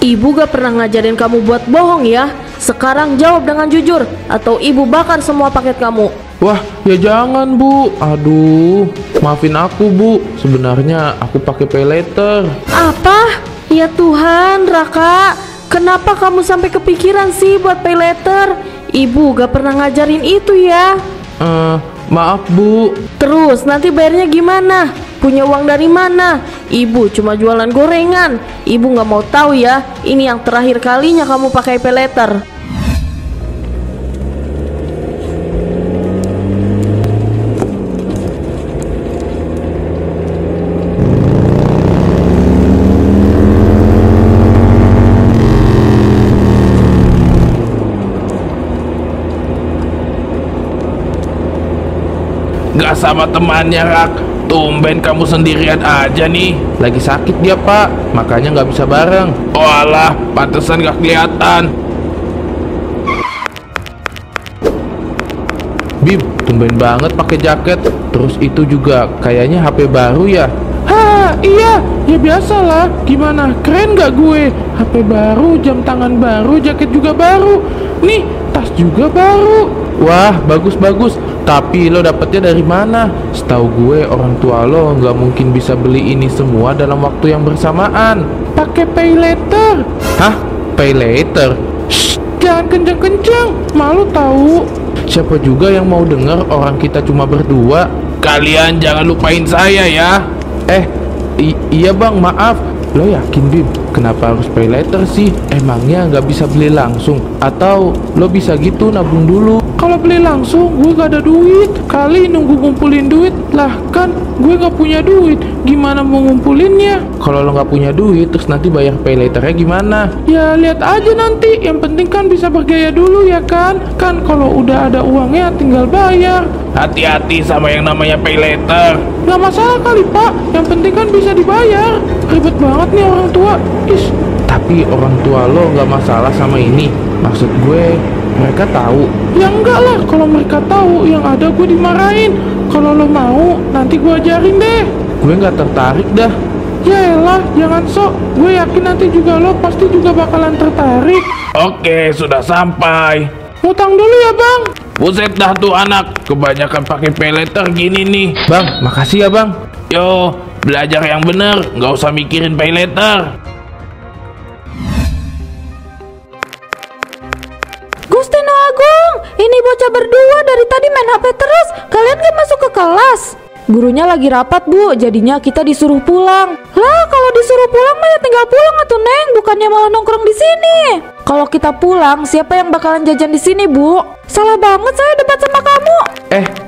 Ibu gak pernah ngajarin kamu buat bohong ya. Sekarang jawab dengan jujur, atau ibu bakar semua paket kamu. Wah, ya jangan Bu. Aduh, maafin aku Bu. Sebenarnya aku pakai pay later. Apa? Ya Tuhan, Raka, kenapa kamu sampai kepikiran sih buat pay later? Ibu gak pernah ngajarin itu ya. Maaf Bu. Terus nanti bayarnya gimana? Punya uang dari mana? Ibu cuma jualan gorengan. Ibu gak mau tahu ya. Ini yang terakhir kalinya kamu pakai pay later. Gak sama temannya, Rak. Tumben kamu sendirian aja nih. Lagi sakit dia Pak, makanya nggak bisa bareng. Oh alah, pantesan gak kelihatan. Bim, tumben banget pakai jaket. Terus itu juga kayaknya HP baru ya. Ha, iya, ya biasalah. Gimana, keren gak gue? HP baru, jam tangan baru, jaket juga baru. Nih, tas juga baru. Wah, bagus-bagus. Tapi lo dapetnya dari mana? Setahu gue orang tua lo nggak mungkin bisa beli ini semua dalam waktu yang bersamaan. Pakai pay later. Hah? Pay later? Shh, jangan kenceng-kenceng. Malu tahu. Siapa juga yang mau dengar orang kita cuma berdua? Kalian jangan lupain saya ya. Iya bang, maaf. Lo yakin Bim? Kenapa harus pay later sih? Emangnya nggak bisa beli langsung? Atau lo bisa gitu nabung dulu? Kalau beli langsung gue gak ada duit. Kali nunggu ngumpulin duit. Lah kan gue gak punya duit. Gimana mau ngumpulinnya? Kalau lo gak punya duit terus nanti bayar pay laternya gimana? Ya lihat aja nanti. Yang penting kan bisa bergaya dulu ya kan? Kan kalau udah ada uangnya tinggal bayar. Hati-hati sama yang namanya pay later. Gak masalah kali Pak. Yang penting kan bisa dibayar. Ribet banget nih orang tua. Ish. Tapi orang tua lo gak masalah sama ini. Maksud gue, mereka tahu. Ya enggak lah, kalau mereka tahu yang ada gue dimarahin. Kalau lo mau, nanti gue ajarin deh. Gue nggak tertarik dah. Yaelah, jangan sok. Gue yakin nanti juga lo pasti juga bakalan tertarik. Oke, sudah sampai. Ngutang dulu ya bang. Buset dah tuh anak, kebanyakan pakai pay later gini nih. Bang, makasih ya bang. Yo, belajar yang bener, nggak usah mikirin pay later. Gustino Agung, ini bocah berdua dari tadi main HP terus. Kalian gak masuk ke kelas? Gurunya lagi rapat Bu, jadinya kita disuruh pulang. Lah kalau disuruh pulang mah ya tinggal pulang atuh Neng, bukannya malah nongkrong di sini. Kalau kita pulang, siapa yang bakalan jajan di sini Bu? Salah banget saya debat sama kamu.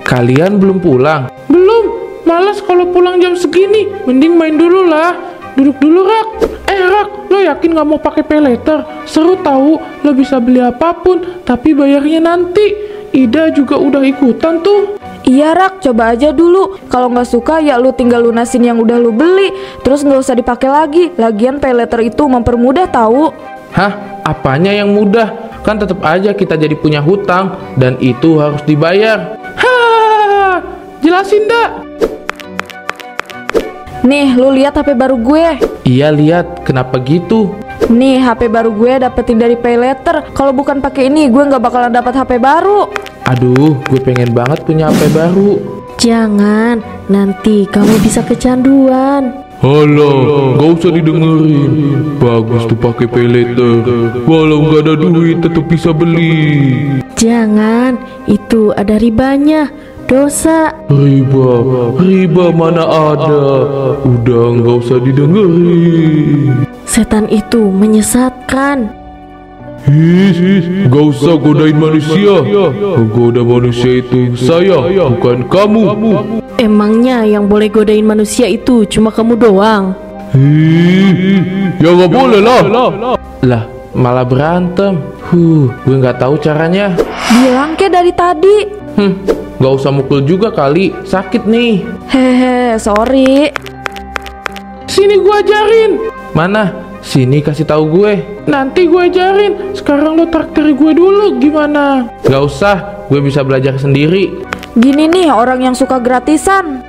Kalian belum pulang? Belum, malas kalau pulang jam segini. Mending main dulu lah. Duduk dulu Rak. Rak, lo yakin gak mau pakai pay later? Seru tahu, lo bisa beli apapun, tapi bayarnya nanti. Ida juga udah ikutan tuh. Iya Rak, coba aja dulu. Kalau nggak suka ya lu tinggal lunasin yang udah lu beli. Terus nggak usah dipakai lagi. Lagian pay later itu mempermudah tahu. Hah? Apanya yang mudah? Kan tetap aja kita jadi punya hutang dan itu harus dibayar. Hah? Jelasin dah. Nih, lu lihat HP baru gue. Iya lihat, kenapa gitu? Nih, HP baru gue dapetin dari pay later. Kalau bukan pakai ini, gue nggak bakalan dapat HP baru. Aduh, gue pengen banget punya HP baru. Jangan, nanti kamu bisa kecanduan. Halah, gak usah didengerin. Bagus tuh pakai pay later. Walau gak ada duit tetap bisa beli. Jangan, itu ada ribanya. Dosa. Riba mana ada. Udah gak usah didengerin. Setan itu menyesatkan. Gak usah godain manusia. Goda manusia itu saya, bukan kamu. Emangnya yang boleh godain manusia itu cuma kamu doang? Ya gak boleh lah. Lah, malah berantem. Gue gak tahu caranya. Bilang ke dari tadi. Gak usah mukul juga kali, sakit nih. Hehe, sorry. Sini gue ajarin. Mana? Sini kasih tahu gue. Nanti gue ajarin. Sekarang lo traktir gue dulu gimana? Gak usah, gue bisa belajar sendiri. Gini nih orang yang suka gratisan.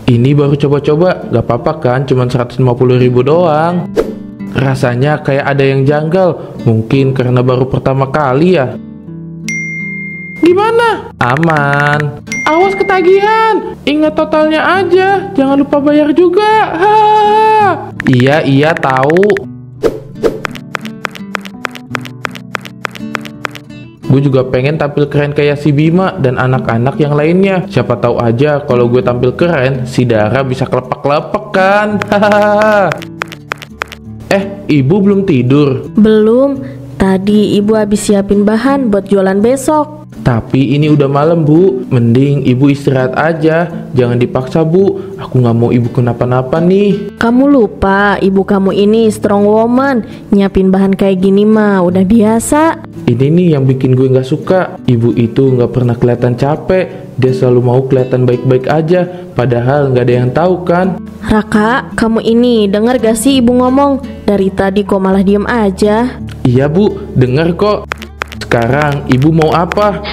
Ini baru coba-coba, gak apa-apa kan, cuman 150.000 doang. Rasanya kayak ada yang janggal, mungkin karena baru pertama kali ya. Gimana? Aman. Awas ketagihan. Ingat totalnya aja. Jangan lupa bayar juga. Ha. Iya tahu. Gue juga pengen tampil keren kayak si Bima dan anak-anak yang lainnya. Siapa tahu aja kalau gue tampil keren, si Dara bisa kelepek-kelepek kan. Hahaha. Ibu belum tidur? Belum. Tadi ibu habis siapin bahan buat jualan besok. Tapi ini udah malam, Bu. Mending ibu istirahat aja. Jangan dipaksa, Bu. Aku nggak mau ibu kenapa-napa nih. Kamu lupa, ibu kamu ini strong woman. Nyiapin bahan kayak gini mah udah biasa. Ini nih yang bikin gue nggak suka. Ibu itu nggak pernah kelihatan capek. Dia selalu mau kelihatan baik-baik aja. Padahal nggak ada yang tahu kan. Raka, kamu ini dengar gak sih ibu ngomong? Dari tadi kok malah diem aja? Iya, Bu. Dengar kok. Sekarang ibu mau apa?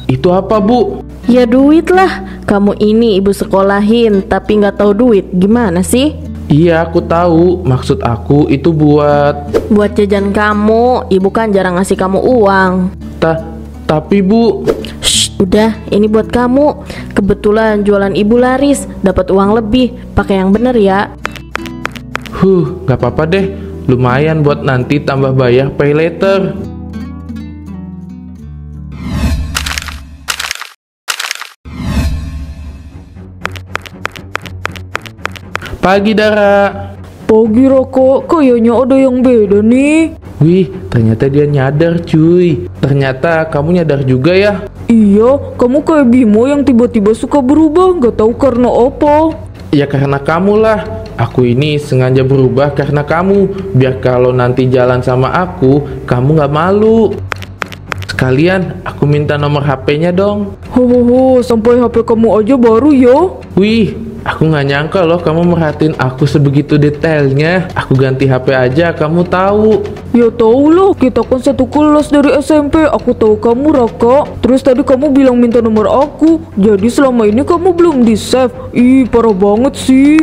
Itu apa, Bu? Ya duit lah. Kamu ini ibu sekolahin tapi nggak tahu duit. Gimana sih? Iya, aku tahu. Maksud aku itu buat jajan kamu. Ibu kan jarang ngasih kamu uang. Tapi Bu. Shh, udah, ini buat kamu. Kebetulan jualan ibu laris, dapat uang lebih. Pakai yang bener ya. Gak apa-apa deh. Lumayan buat nanti tambah bayar pay later. Pagi, Dara. Pagi Raka, kayaknya ada yang beda nih. Wih, ternyata dia nyadar cuy. Ternyata kamu nyadar juga ya? Iya, kamu kayak Bimo yang tiba-tiba suka berubah, gak tahu karena apa. Ya karena kamu lah. Aku ini sengaja berubah karena kamu. Biar kalau nanti jalan sama aku, kamu gak malu. Sekalian, aku minta nomor HP-nya dong. Hohoho, sampai HP kamu aja baru ya. Wih, aku gak nyangka loh kamu merhatiin aku sebegitu detailnya. Aku ganti HP aja, kamu tahu. Ya tau lah, kita kan satu kelas dari SMP. Aku tahu kamu Raka. Terus tadi kamu bilang minta nomor aku. Jadi selama ini kamu belum di save. Ih, parah banget sih.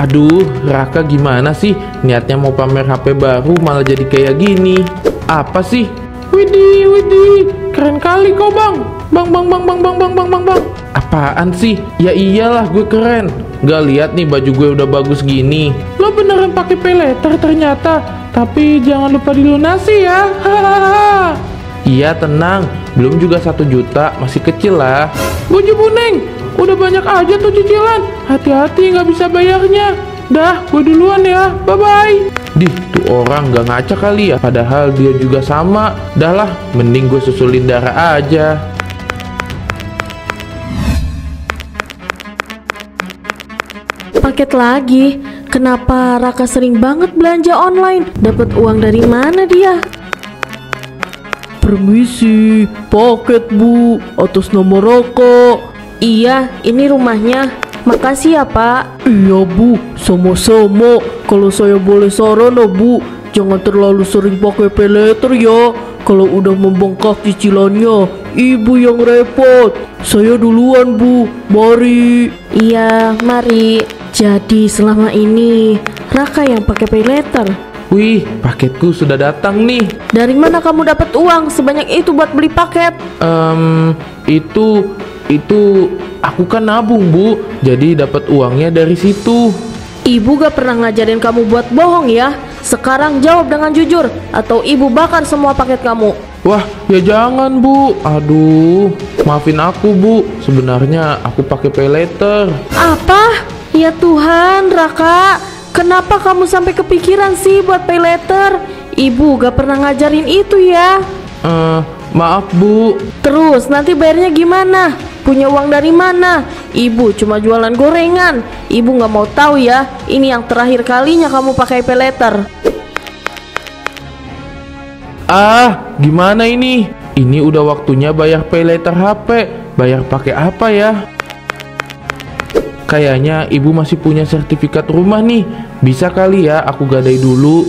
Aduh, Raka gimana sih? Niatnya mau pamer HP baru malah jadi kayak gini. Apa sih? Widih, keren kali kau bang. Bang. Apaan sih? Ya iyalah gue keren. Gak lihat nih baju gue udah bagus gini. Lo beneran pakai pay later ternyata. Tapi jangan lupa dilunasi ya. Hahaha. Iya tenang, belum juga 1 juta, masih kecil lah. Baju Buneng, udah banyak aja tuh cicilan. Hati-hati nggak bisa bayarnya. Dah, gue duluan ya, bye-bye. Dih, tuh orang gak ngaca kali ya. Padahal dia juga sama. Dah lah, mending gue susulin Dara aja. Paket lagi. Kenapa Raka sering banget belanja online? Dapat uang dari mana dia? Permisi, paket Bu, atas nama Raka. Iya, ini rumahnya. Makasih ya Pak. Iya Bu, sama-sama. Kalau saya boleh saran Bu, jangan terlalu sering pakai pay later ya. Kalau udah membengkak cicilannya, ibu yang repot. Saya duluan Bu, mari. Iya, mari. Jadi selama ini Raka yang pakai pay later. Wih, paketku sudah datang nih. Dari mana kamu dapat uang sebanyak itu buat beli paket? Itu aku kan nabung Bu, jadi dapat uangnya dari situ. Ibu gak pernah ngajarin kamu buat bohong ya. Sekarang jawab dengan jujur, atau ibu bakar semua paket kamu. Wah, ya jangan Bu. Aduh, maafin aku Bu. Sebenarnya aku pakai pay later. Apa? Ya Tuhan, Raka, kenapa kamu sampai kepikiran sih buat pay later? Ibu gak pernah ngajarin itu ya. Maaf Bu. Terus nanti bayarnya gimana? Punya uang dari mana? Ibu cuma jualan gorengan. Ibu gak mau tahu ya. Ini yang terakhir kalinya kamu pakai pay later. Gimana ini? Ini udah waktunya bayar pay later HP. Bayar pakai apa ya? Kayaknya ibu masih punya sertifikat rumah nih. Bisa kali ya aku gadai dulu.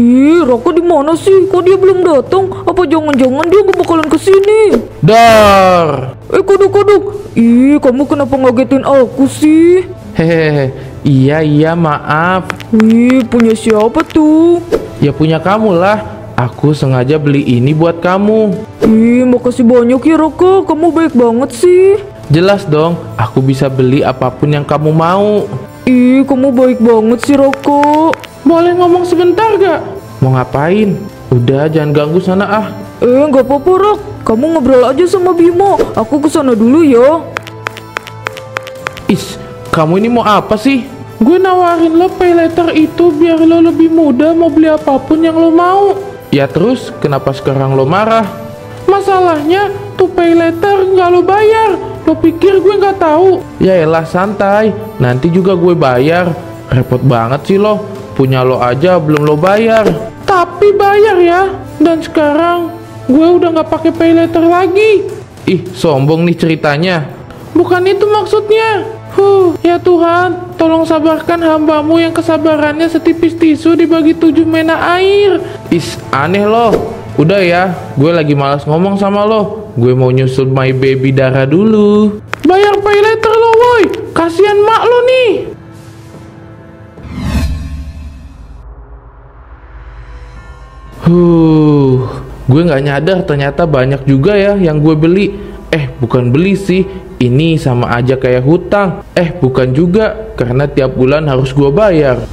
Ih, Raka di mana sih? Kok dia belum datang? Apa jangan-jangan dia nggak bakalan kesini? Dar. Kodok. Ih, kamu kenapa ngagetin aku sih? Hehehe. Iya, maaf. Wih, punya siapa tuh? Ya punya kamu lah. Aku sengaja beli ini buat kamu. Ih, makasih banyak ya Raka. Kamu baik banget sih. Jelas dong, aku bisa beli apapun yang kamu mau. Ih, kamu baik banget sih Raka. Boleh ngomong sebentar gak? Mau ngapain? Udah, jangan ganggu sana ah. Nggak apa-apa Rak. Kamu ngobrol aja sama Bimo. Aku kesana dulu ya. Is, kamu ini mau apa sih? Gue nawarin lo pay letter itu biar lo lebih mudah mau beli apapun yang lo mau. Ya terus, kenapa sekarang lo marah? Masalahnya, tuh pay letter nggak lo bayar. Lo pikir gue nggak tahu? Ya elah santai, nanti juga gue bayar. Repot banget sih lo, punya lo aja belum lo bayar. Tapi bayar ya. Dan sekarang gue udah nggak pakai pay letter lagi. Ih, sombong nih ceritanya. Bukan itu maksudnya. Ya Tuhan, tolong sabarkan hambamu yang kesabarannya setipis tisu dibagi 7 mena air. Is, aneh loh. Udah ya, gue lagi malas ngomong sama lo. Gue mau nyusul my baby Dara dulu. Bayar pay letter lo woi, kasihan mak lo nih. Gue nggak nyadar ternyata banyak juga ya yang gue beli. Bukan beli sih, ini sama aja kayak hutang. Bukan juga, karena tiap bulan harus gue bayar.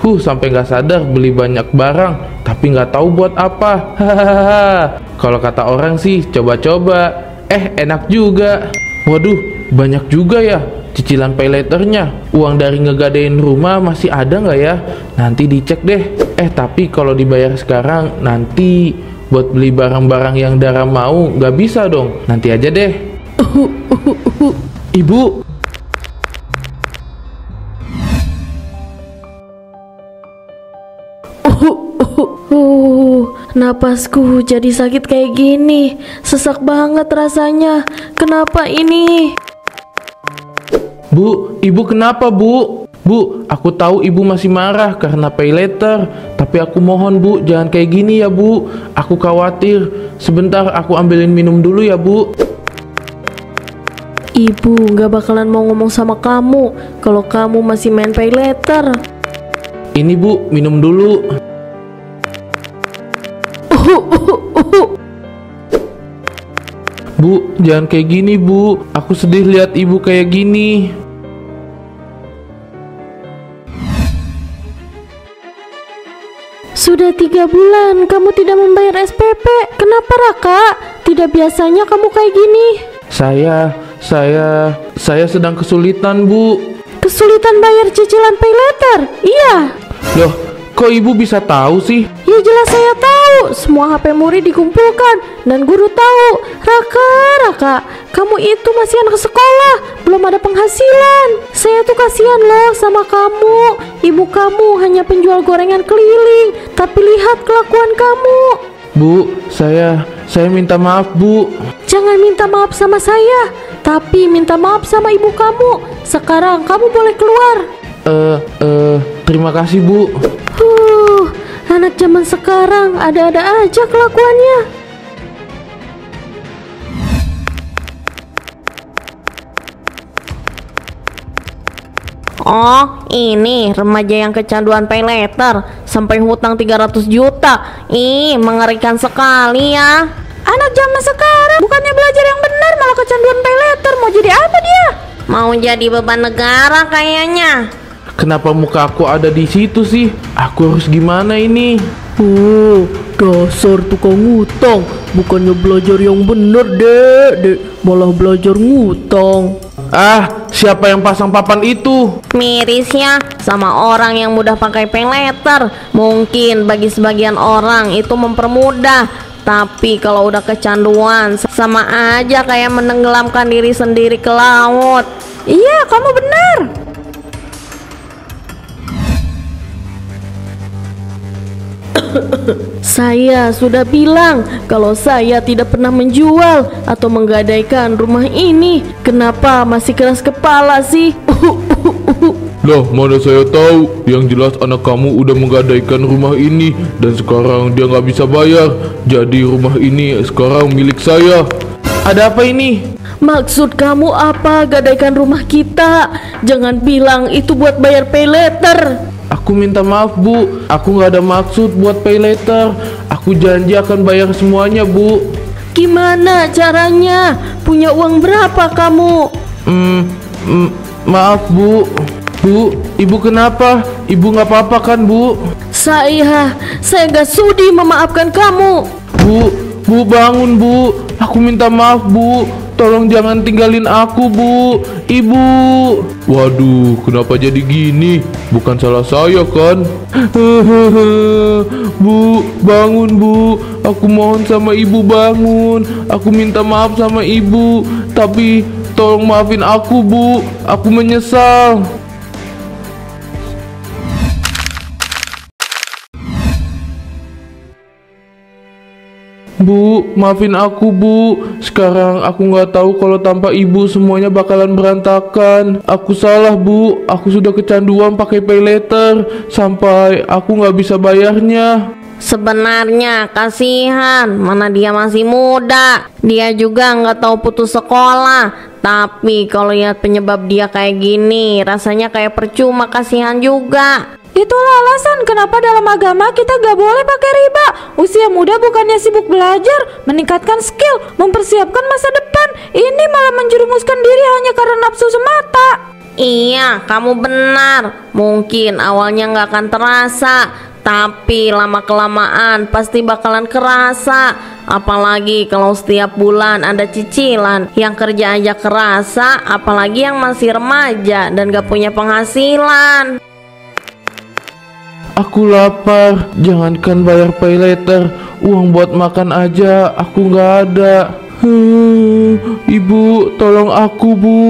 Sampai nggak sadar beli banyak barang, tapi nggak tahu buat apa. Hahaha. Kalau kata orang sih coba-coba. Enak juga. Waduh, banyak juga ya cicilan pay letternya. Uang dari ngegadein rumah masih ada nggak ya? Nanti dicek deh. Tapi kalau dibayar sekarang, nanti buat beli barang-barang yang Dara mau nggak bisa dong. Nanti aja deh. Ibu. Napasku jadi sakit kayak gini. Sesak banget rasanya. Kenapa ini? Bu, ibu kenapa bu? Bu, aku tahu ibu masih marah karena pay letter. Tapi aku mohon bu, jangan kayak gini ya bu. Aku khawatir. Sebentar aku ambilin minum dulu ya bu. Ibu gak bakalan mau ngomong sama kamu kalau kamu masih main pay letter. Ini bu, minum dulu. Bu, jangan kayak gini bu. Aku sedih lihat ibu kayak gini. Sudah 3 bulan kamu tidak membayar SPP. Kenapa Raka? Tidak biasanya kamu kayak gini. Saya sedang kesulitan bu. Kesulitan bayar cicilan pay letter? Iya. Loh, kok ibu bisa tahu sih? Ya jelas saya tahu. Semua HP murid dikumpulkan dan guru tahu. Raka, kamu itu masih anak sekolah, belum ada penghasilan. Saya tuh kasihan loh sama kamu. Ibu kamu hanya penjual gorengan keliling, tapi lihat kelakuan kamu. Bu, saya minta maaf bu. Jangan minta maaf sama saya, tapi minta maaf sama ibu kamu. Sekarang kamu boleh keluar. Terima kasih bu. Anak zaman sekarang ada-ada aja kelakuannya. Oh, ini remaja yang kecanduan pay letter sampai hutang 300 juta. Mengerikan sekali ya. Anak zaman sekarang bukannya belajar yang benar malah kecanduan pay letter. Mau jadi apa dia? Mau jadi beban negara kayaknya. Kenapa muka aku ada di situ sih? Aku harus gimana ini? Dasar tukang ngutang. Bukannya belajar yang bener, dek, malah belajar ngutang. Siapa yang pasang papan itu? Miris ya sama orang yang mudah pakai pay letter. Mungkin bagi sebagian orang itu mempermudah, tapi kalau udah kecanduan sama aja kayak menenggelamkan diri sendiri ke laut. Iya, kamu benar. Saya sudah bilang kalau saya tidak pernah menjual atau menggadaikan rumah ini. Kenapa masih keras kepala sih? Lah, mana saya tahu. Yang jelas anak kamu udah menggadaikan rumah ini dan sekarang dia nggak bisa bayar. Jadi rumah ini sekarang milik saya. Ada apa ini? Maksud kamu apa gadaikan rumah kita? Jangan bilang itu buat bayar pay later. Aku minta maaf Bu, aku nggak ada maksud buat pay later. Aku janji akan bayar semuanya Bu. Gimana caranya? Punya uang berapa kamu? Maaf Bu. Bu, Ibu kenapa? Ibu nggak apa-apa kan Bu? Saya gak sudi memaafkan kamu. Bu bangun Bu. Aku minta maaf Bu. Tolong jangan tinggalin aku Bu. Ibu. Waduh, kenapa jadi gini? Bukan salah saya kan? Bu, bangun Bu. Aku mohon sama Ibu bangun. Aku minta maaf sama Ibu. Tapi tolong maafin aku Bu. Aku menyesal. Bu, maafin aku Bu. Sekarang aku nggak tahu kalau tanpa Ibu semuanya bakalan berantakan. Aku salah Bu. Aku sudah kecanduan pakai pay later sampai aku nggak bisa bayarnya. Sebenarnya kasihan, mana dia masih muda. Dia juga nggak tahu putus sekolah. Tapi kalau lihat penyebab dia kayak gini, rasanya kayak percuma, kasihan juga. Itulah alasan kenapa dalam agama kita gak boleh pakai riba. Usia muda bukannya sibuk belajar, meningkatkan skill, mempersiapkan masa depan. Ini malah menjerumuskan diri hanya karena nafsu semata. Iya, kamu benar. Mungkin awalnya nggak akan terasa, tapi lama-kelamaan pasti bakalan kerasa. Apalagi kalau setiap bulan ada cicilan. Yang kerja aja kerasa, apalagi yang masih remaja dan gak punya penghasilan. Aku lapar. Jangankan bayar pay later, uang buat makan aja aku nggak ada. Ibu, tolong aku Bu.